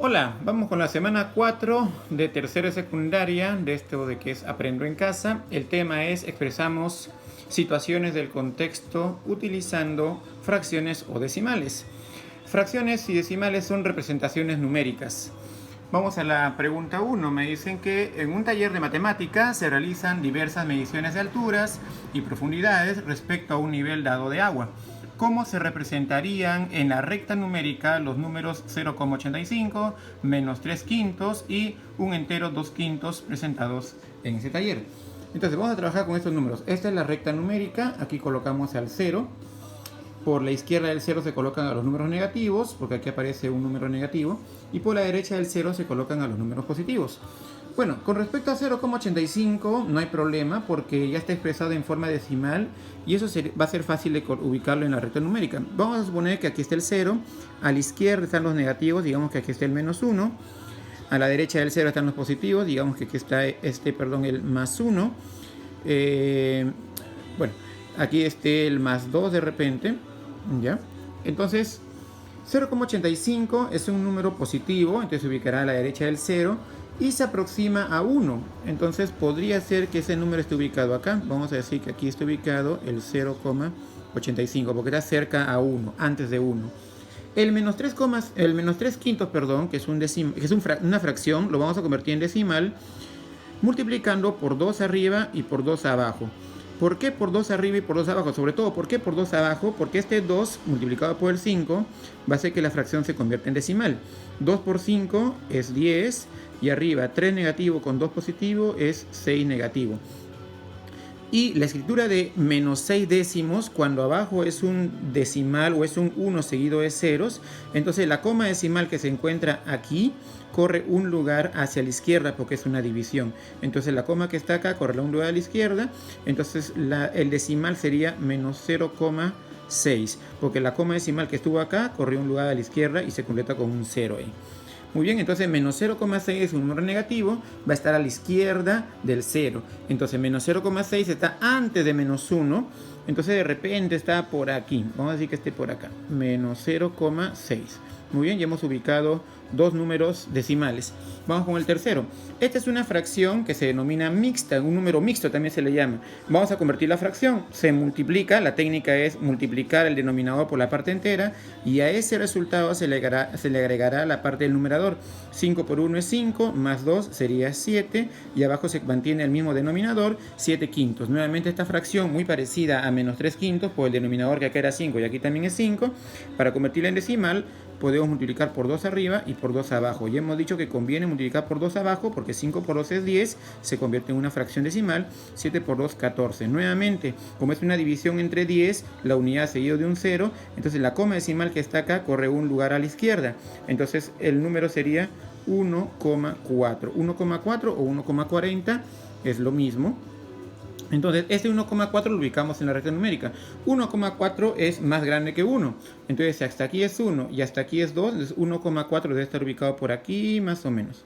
Hola, vamos con la semana 4 de tercero de secundaria, de esto de que es Aprendo en Casa. El tema es expresamos situaciones del contexto utilizando fracciones o decimales. Fracciones y decimales son representaciones numéricas. Vamos a la pregunta 1. Me dicen que en un taller de matemática se realizan diversas mediciones de alturas y profundidades respecto a un nivel dado de agua. ¿Cómo se representarían en la recta numérica los números 0,85, menos 3 quintos y un entero 2 quintos presentados en ese taller? Entonces vamos a trabajar con estos números. Esta es la recta numérica, aquí colocamos al 0. Por la izquierda del 0 se colocan a los números negativos, porque aquí aparece un número negativo, y por la derecha del 0 se colocan a los números positivos. Bueno, con respecto a 0,85 no hay problema porque ya está expresado en forma decimal y eso va a ser fácil de ubicarlo en la recta numérica. Vamos a suponer que aquí está el 0, a la izquierda están los negativos, digamos que aquí está el menos 1, a la derecha del 0 están los positivos, digamos que aquí está el más 1, bueno, aquí está el más 2 de repente, ¿ya? Entonces, 0,85 es un número positivo, entonces se ubicará a la derecha del 0 y se aproxima a 1. Entonces podría ser que ese número esté ubicado acá. Vamos a decir que aquí está ubicado el 0,85 porque está cerca a 1, antes de 1. El menos 3 quintos, que es, una fracción, lo vamos a convertir en decimal multiplicando por 2 arriba y por 2 abajo. ¿Por qué por 2 arriba y por 2 abajo? Sobre todo, ¿por qué por 2 abajo? Porque este 2 multiplicado por el 5 va a hacer que la fracción se convierta en decimal. 2 por 5 es 10 y arriba 3 negativo con 2 positivo es 6 negativo. Y la escritura de menos 6 décimos, cuando abajo es un decimal o es un 1 seguido de ceros, entonces la coma decimal que se encuentra aquí corre un lugar hacia la izquierda porque es una división. Entonces la coma que está acá corre un lugar a la izquierda, entonces el decimal sería menos 0,6, porque la coma decimal que estuvo acá corrió un lugar a la izquierda y se completa con un 0 ahí. Muy bien, entonces menos 0,6 es un número negativo, va a estar a la izquierda del 0. Entonces menos 0,6 está antes de menos 1, entonces de repente está por aquí. Vamos a decir que esté por acá, menos 0,6. Muy bien, ya hemos ubicado dos números decimales. Vamos con el tercero. Esta es una fracción que se denomina mixta, un número mixto también se le llama. Vamos a convertir la fracción, se multiplica, la técnica es multiplicar el denominador por la parte entera y a ese resultado se le agregará la parte del numerador. 5 por 1 es 5, más 2 sería 7 y abajo se mantiene el mismo denominador, 7 quintos. Nuevamente esta fracción muy parecida a menos 3 quintos, por el denominador que acá era 5 y aquí también es 5. Para convertirla en decimal podemos multiplicar por 2 arriba y por 2 abajo. Ya hemos dicho que conviene multiplicar por 2 abajo porque 5 por 2 es 10, se convierte en una fracción decimal, 7 por 2, 14. Nuevamente, como es una división entre 10, la unidad seguido de un 0, entonces la coma decimal que está acá corre un lugar a la izquierda. Entonces el número sería 1,4. 1,4 o 1,40 es lo mismo. Entonces, este 1,4 lo ubicamos en la recta numérica. 1,4 es más grande que 1. Entonces, hasta aquí es 1 y hasta aquí es 2. Entonces, 1,4 debe estar ubicado por aquí más o menos.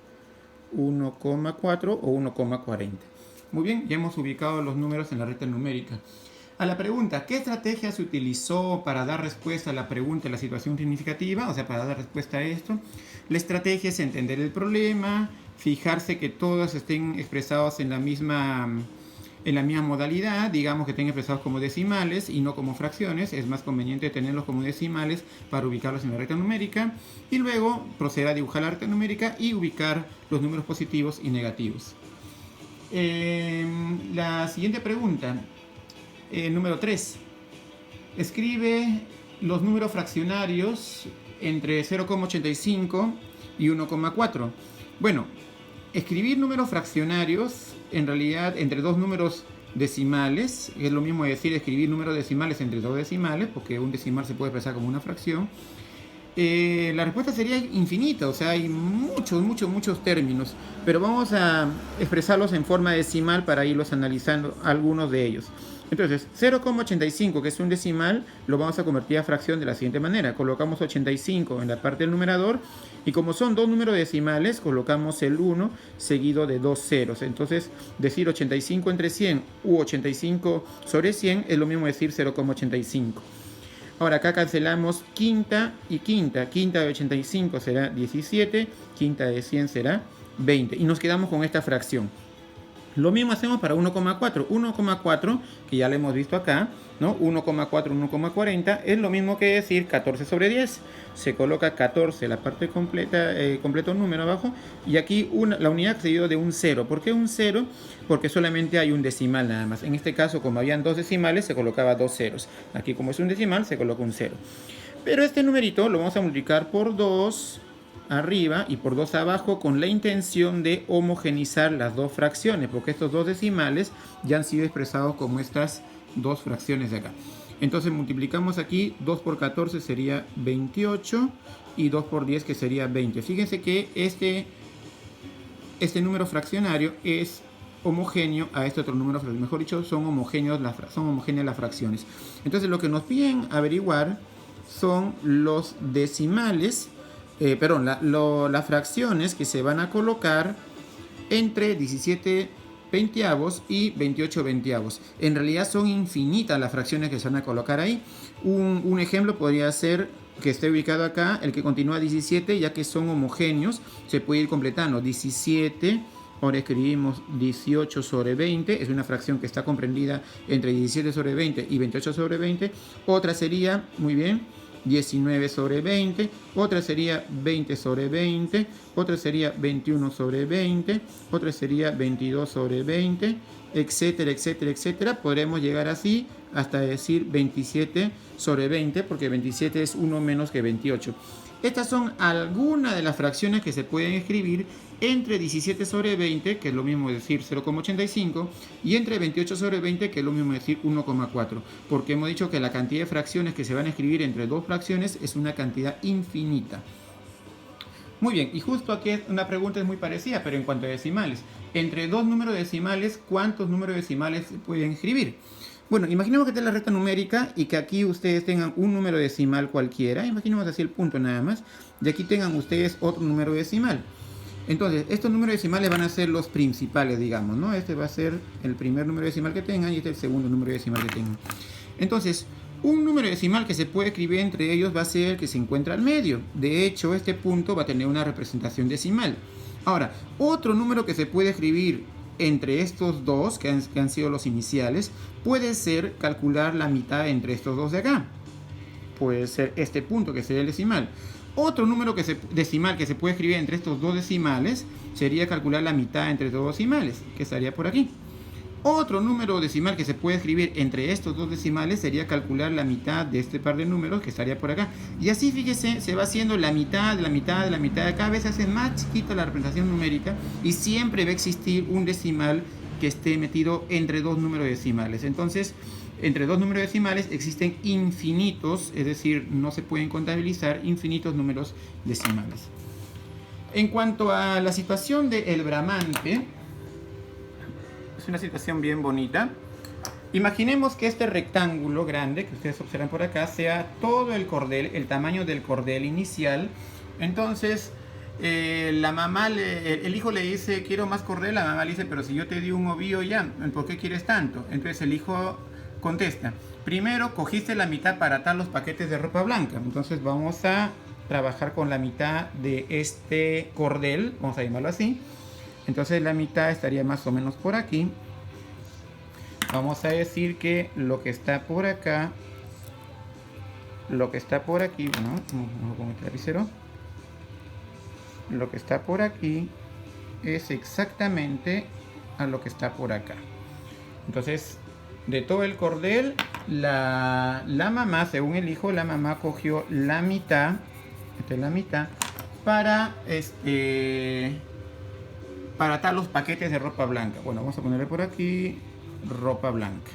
1,4 o 1,40. Muy bien, ya hemos ubicado los números en la recta numérica. A la pregunta, ¿qué estrategia se utilizó para dar respuesta a la pregunta de la situación significativa? O sea, para dar respuesta a esto. La estrategia es entender el problema, fijarse que todos estén expresados en la misma modalidad, digamos que estén expresados como decimales y no como fracciones. Es más conveniente tenerlos como decimales para ubicarlos en la recta numérica y luego proceder a dibujar la recta numérica y ubicar los números positivos y negativos. La siguiente pregunta, número 3. Escribe los números fraccionarios entre 0,85 y 1,4. Bueno, escribir números fraccionarios en realidad entre dos números decimales es lo mismo decir escribir números decimales entre dos decimales, porque un decimal se puede expresar como una fracción. La respuesta sería infinita, o sea, hay muchos términos, pero vamos a expresarlos en forma decimal para irlos analizando algunos de ellos. Entonces, 0,85, que es un decimal, lo vamos a convertir a fracción de la siguiente manera. Colocamos 85 en la parte del numerador y como son dos números decimales, colocamos el 1 seguido de dos ceros. Entonces, decir 85 entre 100 u 85 sobre 100 es lo mismo decir 0,85. Ahora acá cancelamos quinta y quinta. Quinta de 85 será 17, quinta de 100 será 20. Y nos quedamos con esta fracción. Lo mismo hacemos para 1,4. 1,4, que ya lo hemos visto acá, ¿no? 1,4, 1,40 es lo mismo que decir 14 sobre 10. Se coloca 14, la parte completa, completo número abajo, y aquí la unidad seguido de un 0. ¿Por qué un 0? Porque solamente hay un decimal nada más. En este caso, como habían dos decimales, se colocaba dos ceros. Aquí, como es un decimal, se coloca un 0. Pero este numerito lo vamos a multiplicar por 2 arriba y por 2 abajo con la intención de homogenizar las dos fracciones, porque estos dos decimales ya han sido expresados como estas dos fracciones de acá. Entonces multiplicamos aquí, 2 por 14 sería 28 y 2 por 10 que sería 20. Fíjense que este número fraccionario es homogéneo a este otro número, mejor dicho, son homogéneas las fracciones. Entonces lo que nos piden averiguar son los decimales, las fracciones que se van a colocar entre 17 veinteavos y 28 veinteavos. En realidad son infinitas las fracciones que se van a colocar ahí. Un ejemplo podría ser que esté ubicado acá, el que continúa 17, ya que son homogéneos, se puede ir completando. 17, ahora escribimos 18 sobre 20, es una fracción que está comprendida entre 17 sobre 20 y 28 sobre 20. Otra sería, muy bien, 19 sobre 20, otra sería 20 sobre 20, otra sería 21 sobre 20, otra sería 22 sobre 20, etcétera, etcétera, etcétera. Podremos llegar así hasta decir 27 sobre 20, porque 27 es 1 menos que 28. Estas son algunas de las fracciones que se pueden escribir entre 17 sobre 20, que es lo mismo decir 0,85, y entre 28 sobre 20, que es lo mismo decir 1,4, porque hemos dicho que la cantidad de fracciones que se van a escribir entre dos fracciones es una cantidad infinita. Muy bien, y justo aquí una pregunta es muy parecida, pero en cuanto a decimales. Entre dos números decimales, ¿cuántos números decimales se pueden escribir? Bueno, imaginemos que esta es la recta numérica y que aquí ustedes tengan un número decimal cualquiera. Imaginemos así el punto nada más. Y aquí tengan ustedes otro número decimal. Entonces, estos números decimales van a ser los principales, digamos, ¿no? Este va a ser el primer número decimal que tengan y este es el segundo número decimal que tengan. Entonces, un número decimal que se puede escribir entre ellos va a ser el que se encuentra al medio. De hecho, este punto va a tener una representación decimal. Ahora, otro número que se puede escribir entre estos dos, que han sido los iniciales, puede ser calcular la mitad entre estos dos de acá. Puede ser este punto, que sería el decimal. Otro número decimal que se puede escribir entre estos dos decimales sería calcular la mitad entre dos decimales, que estaría por aquí. Otro número decimal que se puede escribir entre estos dos decimales sería calcular la mitad de este par de números, que estaría por acá. Y así, fíjese, se va haciendo la mitad de la mitad de la mitad. Cada vez se hace más chiquita la representación numérica y siempre va a existir un decimal que esté metido entre dos números decimales. Entonces, entre dos números decimales existen infinitos, es decir, no se pueden contabilizar infinitos números decimales. En cuanto a la situación del Bramante, es una situación bien bonita. Imaginemos que este rectángulo grande que ustedes observan por acá sea todo el cordel, el tamaño del cordel inicial. Entonces, la mamá, el hijo le dice, quiero más cordel. La mamá le dice, pero si yo te di un ovío ya, ¿por qué quieres tanto? Entonces el hijo contesta, primero cogiste la mitad para atar los paquetes de ropa blanca. Entonces vamos a trabajar con la mitad de este cordel, vamos a llamarlo así. Entonces la mitad estaría más o menos por aquí. Vamos a decir que lo que está por acá, lo que está por aquí, bueno, vamos con el lapicero. Lo que está por aquí es exactamente a lo que está por acá. Entonces, de todo el cordel, la mamá, según el hijo, la mamá cogió la mitad, esta es la mitad, para atar los paquetes de ropa blanca. Bueno, vamos a ponerle por aquí ropa blanca.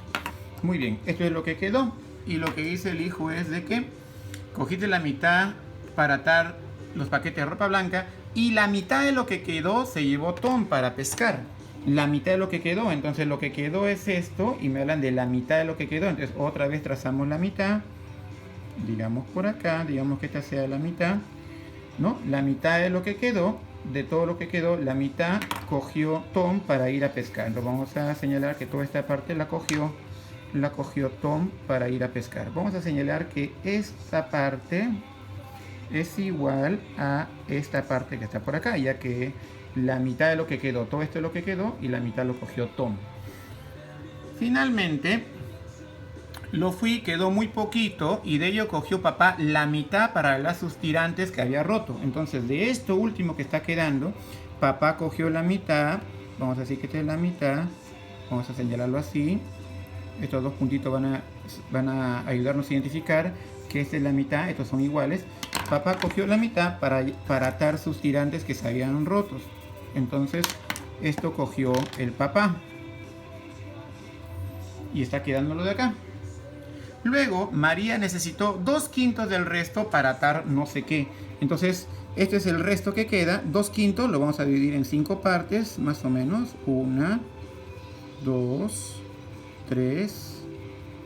Muy bien, esto es lo que quedó. Y lo que dice el hijo es de que cogiste la mitad para atar los paquetes de ropa blanca y la mitad de lo que quedó se llevó Tom para pescar. La mitad de lo que quedó, entonces lo que quedó es esto y me hablan de la mitad de lo que quedó. Entonces otra vez trazamos la mitad, digamos por acá, digamos que esta sea la mitad, ¿no? La mitad de lo que quedó, de todo lo que quedó, la mitad cogió Tom para ir a pescar. Entonces vamos a señalar que toda esta parte la cogió la cogió Tom para ir a pescar. Vamos a señalar que esta parte es igual a esta parte que está por acá, ya que la mitad de lo que quedó, todo esto es lo que quedó y la mitad lo cogió Tom. Finalmente, quedó muy poquito y de ello cogió papá la mitad para las sus tirantes que había roto. Entonces, de esto último que está quedando, papá cogió la mitad. Vamos a decir que esta es la mitad. Vamos a señalarlo así. Estos dos puntitos van a ayudarnos a identificar que esta es la mitad. Estos son iguales. Papá cogió la mitad para atar sus tirantes que se habían rotos. Entonces, esto cogió el papá. Y está quedándolo de acá. Luego, María necesitó 2/5 del resto para atar no sé qué. Entonces, este es el resto que queda. 2/5 lo vamos a dividir en 5 partes, más o menos. 1, 2, 3,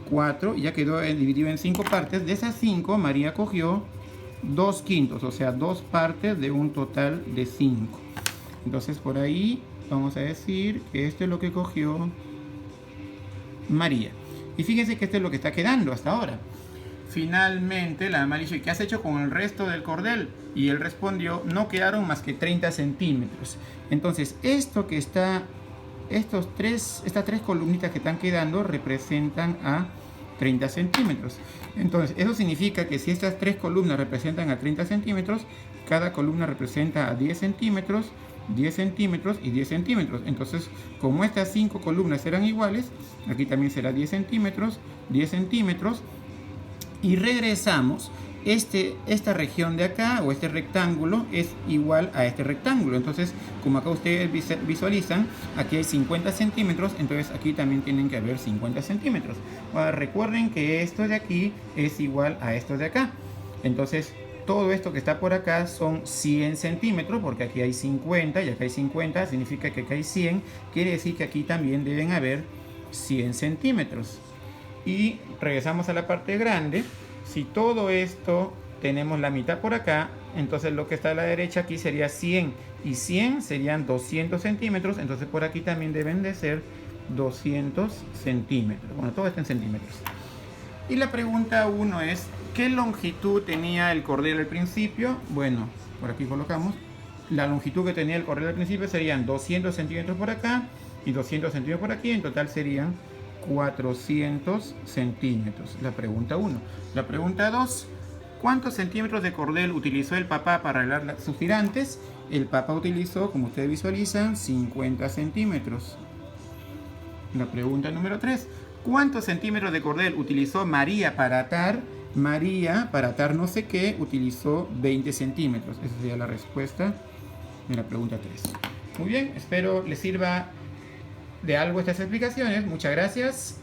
4. Y ya quedó dividido en 5 partes. De esas 5, María cogió 2/5, o sea, 2 partes de un total de 5. Entonces, por ahí vamos a decir que esto es lo que cogió María. Y fíjense que esto es lo que está quedando hasta ahora. Finalmente la mamá le dice, ¿qué has hecho con el resto del cordel? Y él respondió, no quedaron más que 30 centímetros. Entonces, esto que está, estas tres columnitas que están quedando representan a 30 centímetros. Entonces, eso significa que si estas 3 columnas representan a 30 centímetros, cada columna representa a 10 centímetros, 10 centímetros y 10 centímetros. Entonces, como estas 5 columnas eran iguales, aquí también será 10 centímetros, 10 centímetros. Y regresamos. Esta región de acá, o este rectángulo, es igual a este rectángulo. Entonces, como acá ustedes visualizan, aquí hay 50 centímetros, entonces aquí también tienen que haber 50 centímetros. Ahora, recuerden que esto de aquí es igual a esto de acá. Entonces, todo esto que está por acá son 100 centímetros, porque aquí hay 50 y acá hay 50, significa que acá hay 100. Quiere decir que aquí también deben haber 100 centímetros. Y regresamos a la parte grande. Si todo esto tenemos la mitad por acá, entonces lo que está a la derecha aquí sería 100. Y 100 serían 200 centímetros. Entonces por aquí también deben de ser 200 centímetros. Bueno, todo está en centímetros. Y la pregunta 1 es, ¿qué longitud tenía el cordel al principio? Bueno, por aquí colocamos. La longitud que tenía el cordel al principio serían 200 centímetros por acá y 200 centímetros por aquí. En total serían 400 centímetros. La pregunta 1. La pregunta 2. ¿Cuántos centímetros de cordel utilizó el papá para arreglar sus tirantes? El papá utilizó, como ustedes visualizan, 50 centímetros. La pregunta número 3. ¿Cuántos centímetros de cordel utilizó María para atar? María, para atar no sé qué, utilizó 20 centímetros. Esa sería la respuesta de la pregunta 3. Muy bien, espero les sirva de algo estas explicaciones. Muchas gracias.